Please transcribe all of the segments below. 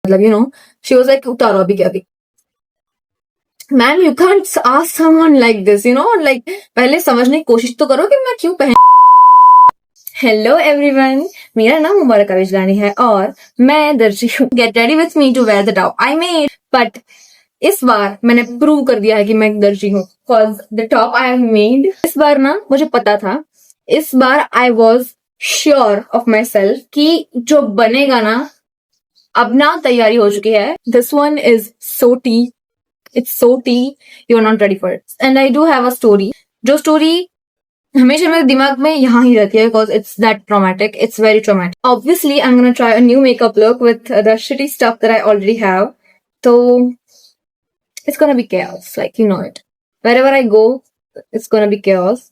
मतलब she was like उतारो अभी के अभी. Ma'am you can't ask someone like this like पहले समझने की कोशिश तो करो कि मैं क्यों पहन. हेलो एवरीवन, मेरा नाम मुबारक विजलानी है और मैं दर्जी हूँ. Get ready with me to wear the top I made. But इस बार मैंने प्रूव कर दिया है कि मैं एक दर्जी हूँ. Because the top I have made इस बार ना मुझे पता था. इस बार I was sure of my self कि जो बनेगा ना अब ना तैयारी हो चुकी है. This one is so T. It's so tea. You're not ready for it. And I do have a story. जो story हमेशा मेरे दिमाग में यहाँ ही रहती है because it's that traumatic. It's very traumatic. Obviously, I'm gonna try a new makeup look with the shitty stuff that I already have. So it's gonna be chaos. Like you know it. Wherever I go, it's gonna be chaos.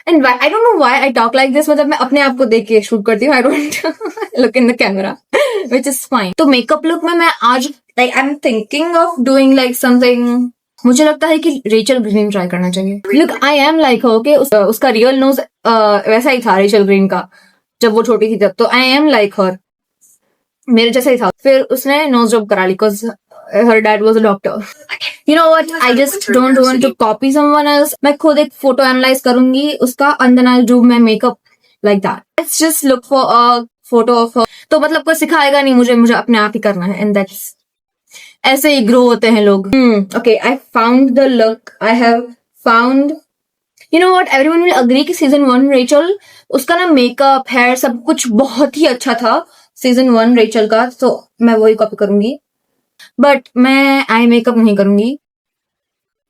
And I don't know why I talk like this. मतलब मैं अपने आप को देख के shoot करती हूँ. I don't look in the camera, which is fine. तो मेकअप लुक में मैं आज like I'm thinking of doing like something. मुझे लगता है कि रेचल ग्रीन ट्राई करना चाहिए. Look, I am like her. Okay, उसका रियल नोज वैसा ही था रेचल ग्रीन का जब वो छोटी थी तब. तो I am like her. मेरे जैसा ही था. फिर उसने नोज जॉब करा ली because her dad was a doctor. You know what? I just don't want to copy someone else. मैं खुद एक फोटो एनालाइज करूंगी उसका and then I'll do my makeup like that. Let's just look for a photo of her. तो मतलब कोई सिखाएगा नहीं मुझे अपने आप ही करना है. And that's ऐसे ही ग्रो होते हैं लोग. Okay, I found the look. I have found. You know what? Everyone will agree कि season 1 रेचल उसका ना मेकअप हेयर सब कुछ बहुत ही अच्छा था. season 1 रेचल का. तो मैं वही कॉपी करूंगी. बट मैं आई मेकअप नहीं करूंगी.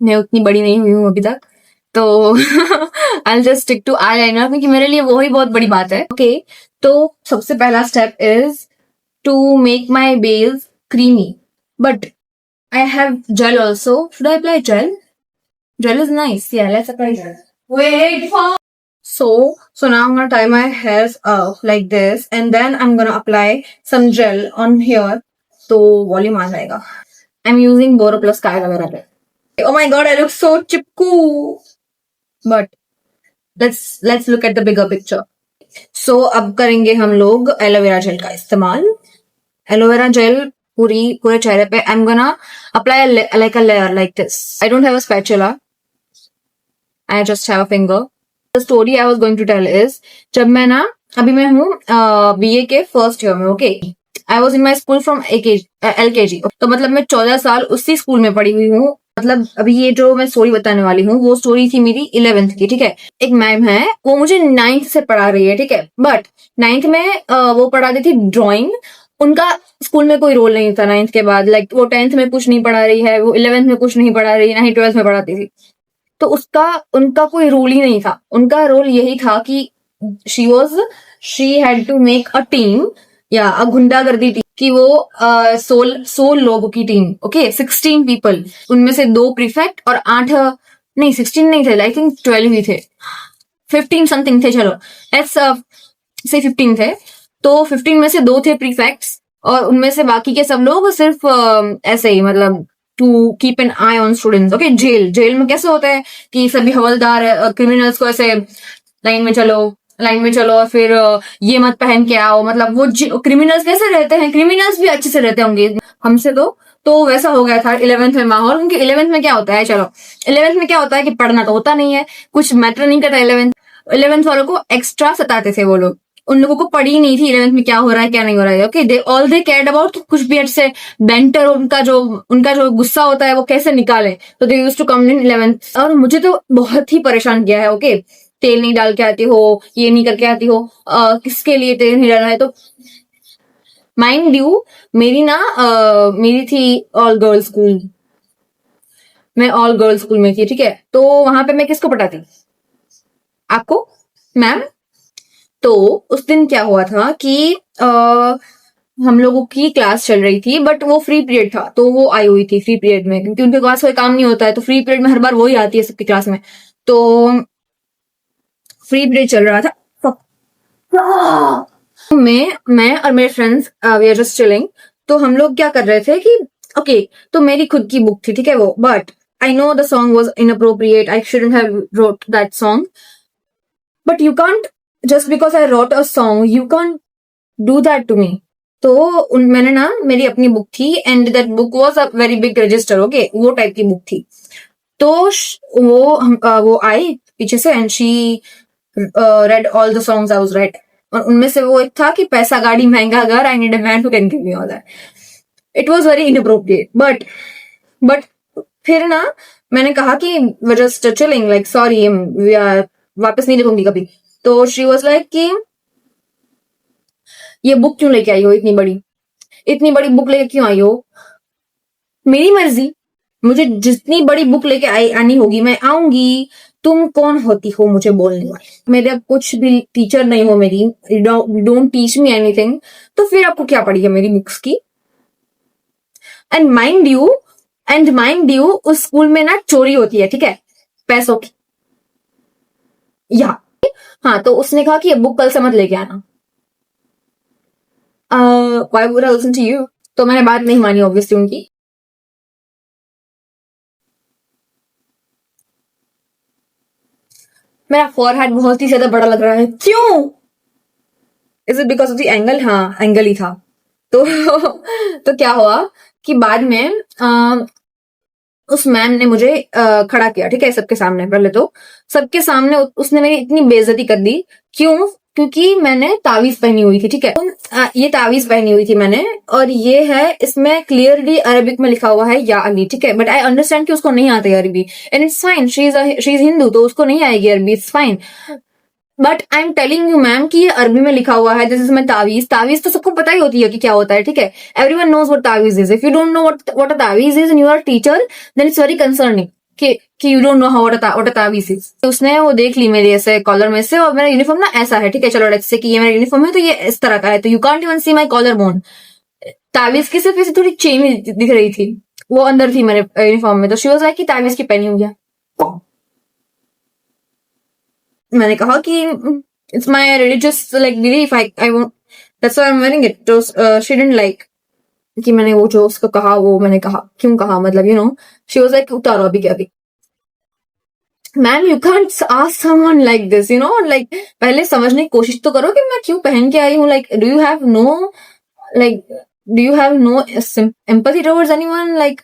मैं उतनी बड़ी नहीं हुई हूँ अभी तक. तो I'll just stick to eyeliner क्योंकि मेरे लिए वही बहुत बड़ी बात है. Okay, तो सबसे पहला step is to make my base creamy. But I have gel also. Should I apply gel? Gel is nice. Yeah, let's apply gel. Wait for. So now I'm gonna tie my hairs up like this, and then I'm gonna apply some gel on here. So volume आ जाएगा. I'm using Boro Plus Sky वगैरह पे. Oh my god, I look so chipku. But let's look at the bigger picture. So अब करेंगे हम लोग aloe vera gel का इस्तेमाल. Aloe vera gel पूरे चेहरे पे. I'm gonna apply like a layer like this. I don't have a spatula. I just have a finger. The story I was going to tell is जब मैं ना अभी मैं हूँ BA के फर्स्ट ईयर में. Okay, I was in my school from LKG. तो मतलब मैं 14 साल उसी स्कूल में पढ़ी हुई हूँ. मतलब अभी ये जो मैं स्टोरी बताने वाली हूँ वो स्टोरी थी मेरी 11th की. ठीक है, एक मैम है वो मुझे 9th से पढ़ा रही है. ठीक है, बट 9th में वो पढ़ाती थी ड्राइंग. उनका स्कूल में कोई रोल नहीं था 9th के बाद. लाइक वो 10th में कुछ नहीं पढ़ा रही है, वो 11th में कुछ नहीं पढ़ा रही है, ना ही 12th में पढ़ाती थी. तो उनका कोई रोल ही नहीं था. उनका रोल यही था कि she had to make a team या अ गुंडागर्दी टीम कि वो 16 लोगों की टीम. Okay, 16 people. उनमें से 2 प्रीफेक्ट और 8 नहीं 16 नहीं थे. आई थिंक 12 ही थे. 15 समथिंग थे. चलो लेट्स से 15 थे. तो 15 में से 2 थे प्रीफेक्ट्स और उनमें से बाकी के सब लोग सिर्फ ऐसे ही मतलब to keep an eye on students. Okay, जेल में कैसे होता है कि सभी हवलदार क्रिमिनल्स को ऐसे लाइन में चलो और फिर ये मत पहन के आओ. मतलब वो क्रिमिनल्स कैसे रहते हैं, क्रिमिनल्स भी अच्छे से रहते होंगे हमसे. तो वैसा हो गया था 11th में माहौल. क्योंकि 11th में क्या होता है, चलो 11th में क्या होता है कि पढ़ना तो होता नहीं है, कुछ मैटर नहीं करता. 11th वालों को एक्स्ट्रा सताते थे वो लोग. उन लोगों को पढ़ी नहीं थी 11th में क्या हो रहा है क्या नहीं हो रहा है. ओके, दे केयर्ड अबाउट कुछ भी ऐसे बेंटर उनका जो गुस्सा होता है वो कैसे निकाले. तो they used to come in 11th. और मुझे तो बहुत ही परेशान किया है. ओके, तेल नहीं डाल के आती हो, ये नहीं करके आती हो, किसके लिए तेल नहीं डालना है. तो माइंड यू मेरी थी ऑल गर्ल्स स्कूल. मैं ऑल गर्ल्स स्कूल में थी. ठीक है, तो वहां पे मैं किसको पढ़ाती, आपको मैम. तो उस दिन क्या हुआ था कि हम लोगों की क्लास चल रही थी बट वो फ्री पीरियड था. तो वो आई हुई थी फ्री पीरियड में क्योंकि उनके पास कोई काम नहीं होता है. तो फ्री पीरियड में हर बार वही आती है सबकी क्लास में. तो फ्री पीरियड चल रहा था. मैं और मेरे friends we are just chilling. तो हम लोग क्या कर रहे थे कि ओके, तो मेरी खुद की बुक थी. ठीक है, वो but I know the song was inappropriate. I shouldn't have wrote that song. But you can't just because I wrote a song, you can't do that to me. तो मैंने ना, मेरी अपनी बुक थी and that book was a very big register, okay, वो type की book थी। तो वो आई पीछे से and she read all the songs I was right, और उनमें से वो एक था कि पैसा गाड़ी महंगा घर, I need a man who can give me all that. It was very inappropriate, but फिर ना मैंने कहा कि we just chilling, like sorry, we are, वापस नहीं लिखूंगी कभी। तो शी वाज लाइक कि ये बुक क्यों लेके आई हो इतनी बड़ी बुक लेके क्यों आई हो? मेरी मर्जी, मुझे जितनी बड़ी बुक लेके आनी होगी मैं आऊंगी। तुम कौन होती हो मुझे बोलने वाली? मेरे अब कुछ भी टीचर नहीं हो मेरी, डोंट टीच मी एनीथिंग, तो फिर आपको क्या पड़ी है मेरी बुक्स की? एंड माइंड यू उस स्कूल में ना चोरी होती है, ठीक है, पैसों की। या हाँ, तो उसने कहा कि ये बुक कल से मत लेके आना। Why would I listen to you? तो मैंने बात नहीं मानी ऑब्वियसली उनकी। मेरा फॉरहेड बहुत ही ज्यादा बड़ा लग रहा है, क्यों? Is it because of the angle? हाँ, एंगल ही था। तो तो क्या हुआ कि बाद में उस मैम ने मुझे खड़ा किया, ठीक है, सबके सामने। पहले तो सबके सामने उसने मेरी इतनी बेइज्जती कर दी। क्यों? क्योंकि मैंने तावीज पहनी हुई थी, ठीक है। ये तावीज पहनी हुई थी मैंने, और ये है, इसमें क्लियरली अरबिक में लिखा हुआ है या अली, ठीक है, बट आई अंडरस्टैंड कि उसको नहीं आती अरबी and it's fine, she is Hindu, तो उसको नहीं आएगी अरबी, it's fine. But I am telling you ma'am कि ये अरबी में लिखा हुआ है, दिस इज माई तावीज। तावीज तो सबको पता ही होती है कि क्या होता है, ठीक है, एवरीवन नोज व्हाट तावीज is. If you don't know what a तावीज is and you are teacher, then it's very concerning कि you don't know how what a तावीज इज। उसने वो देख ली मेरे ऐसे कॉलर में से, और मेरा यूनिफॉर्म ना ऐसा है, ठीक है, चलो लेट्स से कि ये मेरा यूनिफॉर्म है, तो ये इस तरह का है, तो you can't even see my collar bone. तावीज की सिर्फ ऐसी थोड़ी चेन दिख रही थी, वो अंदर थी मेरे यूनिफॉर्म में। तो शी वाज लाइक कि तावीज की पहनी हुई है। मैंने कहा कि it's my religious like belief, I want, that's why I am wearing it. तो शी डिडंट लाइक कि मैंने वो जो उसको कहा, वो मैंने कहा क्यों कहा, मतलब you know, she was like उतारो अभी के अभी। Ma'am you can't ask someone like this, you know, like पहले समझने की कोशिश तो करो कि मैं क्यों पहन के आई हूँ। Like do you have no empathy towards anyone? Like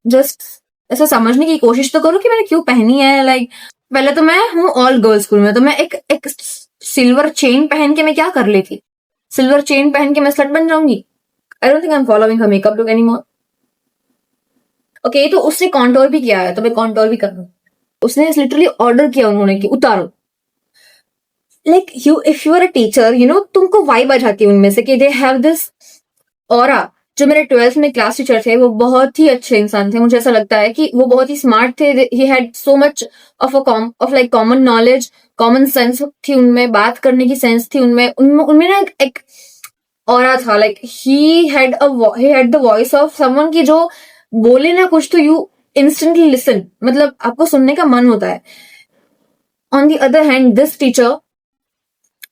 just ऐसा समझने की कोशिश तो करो कि मैंने क्यों पहनी है। लाइक पहले तो मैं हूँ ऑल गर्ल्स स्कूल में, तो मैं एक सिल्वर चेन पहन के मैं क्या कर लेती? सिल्वर चेन पहन के मैं स्लट बन जाऊंगी? I don't think I am following her makeup look anymore. Okay, तो उसने कॉन्टोर भी किया है, तो मैं कॉन्टोर भी कर रहा हूँ। उसने लिटरली ऑर्डर किया उन्होंने कि उतारो। Like you, if you are a teacher, you know, तुमको वाइब आ जाती है उनमें से कि दे हैव दिस ऑरा। जो मेरे 12th में क्लास टीचर थे, वो बहुत ही अच्छे इंसान थे। मुझे ऐसा लगता है कि वो बहुत ही स्मार्ट थे। He had so much of like common knowledge, common sense थी उनमें, बात करने की सेंस थी उनमें। उनमें ना एक ऑरा था, like he had the voice of someone की जो बोले ना कुछ तो यू इंस्टेंटली लिसन, मतलब आपको सुनने का मन होता है। On the other hand this teacher,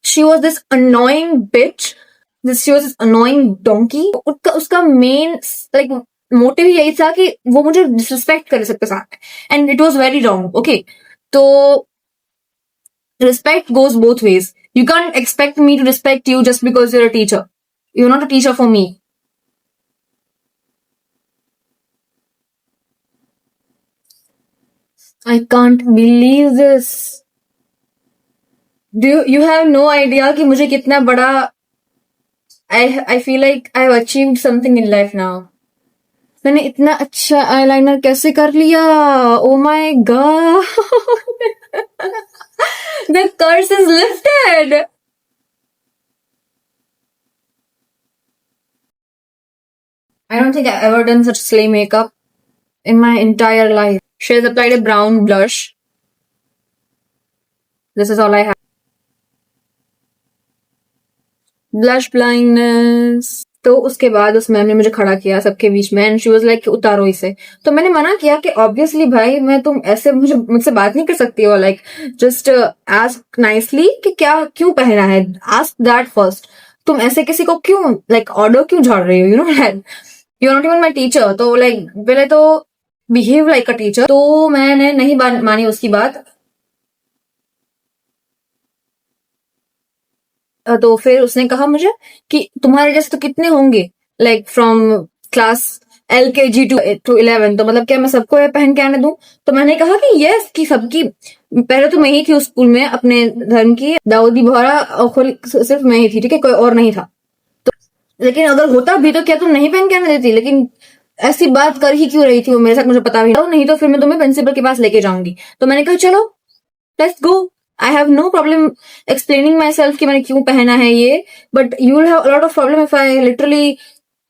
she was this annoying bitch, she was this annoying donkey। उसका मेन लाइक मोटिव यही था कि वो मुझे डिसरिस्पेक्ट करे सबके साथ, and it was very wrong. Okay, तो respect goes both ways. You can expect me to respect you just because you're a teacher, you are not a teacher for me. I can't believe this. Do you have no idea कि मुझे कितना बड़ा, I feel like I have achieved something in life now. मैंने इतना अच्छा eyeliner कैसे कर लिया? Oh my God, the curse is lifted. I don't think I've ever done such slay makeup in my entire life. She has applied a brown blush. This is all I have. Blush blindness. तो उसके बाद उस ma'am ने मुझे खड़ा किया सबके बीच में एंड शी वाज लाइक उतारो इसे। तो मैंने मना किया कि ऑब्वियसली भाई, मैं, तुम ऐसे मुझसे बात नहीं कर सकती हो। लाइक जस्ट आस्क नाइसली कि क्या क्यों पहना है, आस्क दैट फर्स्ट। तुम ऐसे किसी को क्यों लाइक ऑर्डर क्यों झाड़ रही हो? You know that you are not even my teacher. तो लाइक पहले तो बिहेव लाइक अ टीचर। तो मैंने नहीं मानी उसकी बात। तो फिर उसने कहा मुझे कि तुम्हारे जैसे तो कितने होंगे, like from class LKG to 11, तो मतलब क्या मैं सबको ये पहन के आने दूं? तो मैंने कहा कि यस, कि सबकी, पहले तो मैं ही थी उस स्कूल में अपने धर्म की, दाऊदी बोहरा और सिर्फ मैं ही थी, ठीक है, कोई और नहीं था। तो लेकिन अगर होता भी तो क्या तुम नहीं पहन के आने देती? लेकिन ऐसी बात कर ही क्यों रही थी वो मेरे साथ, मुझे पता भी नहीं तो फिर मैं तुम्हें प्रिंसिपल के पास लेके जाऊंगी। तो मैंने कहा चलो let's go, I have no problem explaining my self कि मैंने क्यों पहना है ये, but you will have a lot of problem if I literally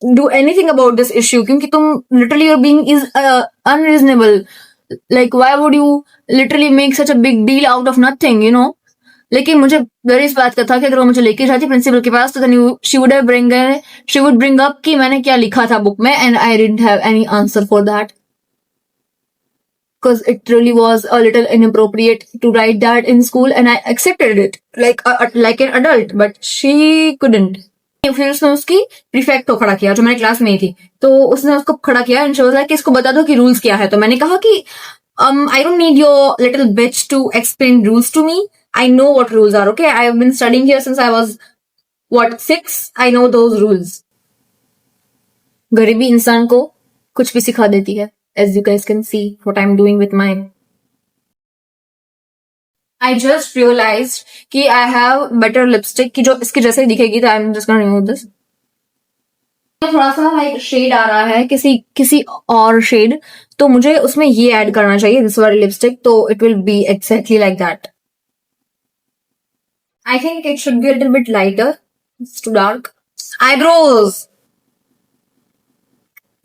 do anything about this issue, क्योंकि तुम literally your being is unreasonable, like why would you literally make such a big deal out of nothing, you know. लेकिन मुझे डर इस बात का था कि अगर वो मुझे लेके जाती प्रिंसिपल के पास तो then she would bring up कि मैंने क्या लिखा था बुक में, and I didn't have any answer for that, because it really was a little inappropriate to write that in school, and I accepted it like an adult, but she couldn't. फिर उसने उसकी prefect को खड़ा किया जो मेरे class में ही थी, तो उसने उसको खड़ा किया एंड शी वाज लाइक कि इसको बता दो कि रूल्स क्या है। तो मैंने कहा कि I don't need your little bitch to explain rules to me, I know what rules are, okay, I have been studying here since I was what 6, I know those rules. गरीबी इंसान को कुछ भी सिखा देती है, as you guys can see what I'm doing with mine. I just realized कि I have better lipstick कि जो इसके जैसे दिखेगी, तो I'm just gonna remove this. थोड़ा सा लाइक शेड आ रहा है किसी और शेड, तो मुझे उसमें ये ऐड करना चाहिए, दिस वाली लिपस्टिक, तो it will be exactly like that. I think it should be a little bit lighter. It's too dark. Eyebrows.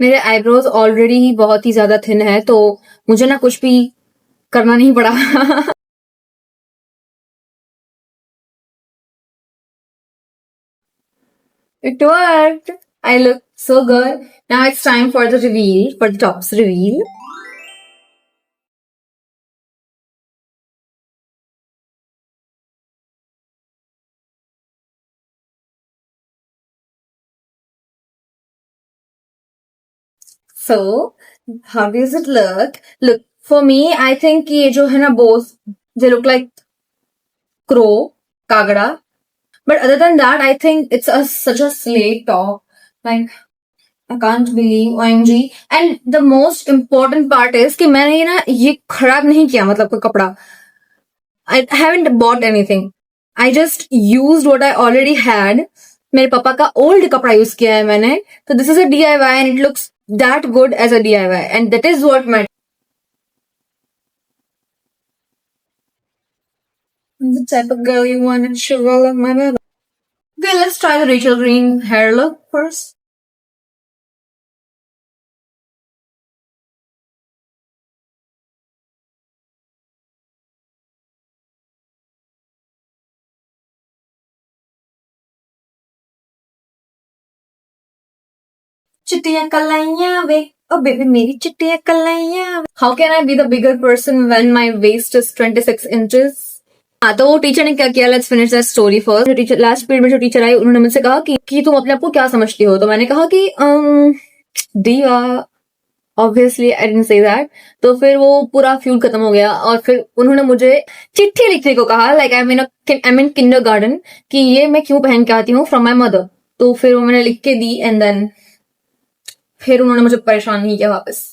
मेरे आईब्रोज ऑलरेडी ही बहुत ही ज्यादा थिन है, तो मुझे ना कुछ भी करना नहीं पड़ा। It worked. I look so good. Now it's time for the reveal, for the tops reveal. So, how does it look? Look, for me, I think ये जो है ना both, they look like crow, kagada. But other than that, I think it's such a slate top. Like, I can't believe OMG. And the most important part is कि मैंने ना ये खराब नहीं किया, मतलब कोई कपड़ा. I haven't bought anything. I just used what I already had. मेरे पापा का old कपड़ा यूज किया है मैंने. So this is a DIY and it looks that good as a DIY. And that is what matters. I'm the type of girl you want and she'll roll up my bed. Okay, let's try the Rachel Green hair look first. चिट्टियां Kalaiyaan way, oh baby मेरी चिट्टियां कलाइयां वे. How can I be the bigger person when my waist is 26 inches? हाँ, तो वो teacher ने क्या किया, let's finish the story first. जो teacher last period में जो टीचर आई, उन्होंने मुझसे कहा कि तुम अपने आप को क्या समझती हो? तो मैंने कहा कि दिया, obviously I didn't say that. तो फिर वो पूरा फ्यूल खत्म हो गया और फिर उन्होंने मुझे चिट्ठी लिखने को कहा, लाइक आई मीन किंडरगार्टन, कि ये मैं क्यों पहन के आती हूँ फ्रॉम माई मदर. तो फिर वो मैंने लिख के दी एंड देन फिर उन्होंने मुझे परेशान नहीं किया वापस.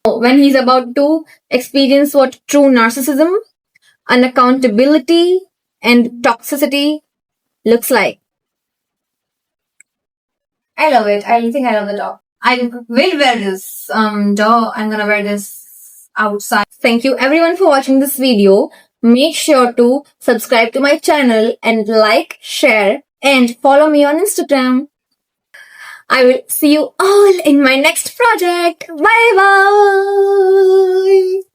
When he's about to experience what true narcissism, unaccountability, and toxicity looks like. I love it. I think I love the top. I will wear this. I'm gonna wear this outside. Thank you everyone for watching this video. Make sure to subscribe to my channel and like, share, and follow me on Instagram. I will see you all in my next project. Bye bye.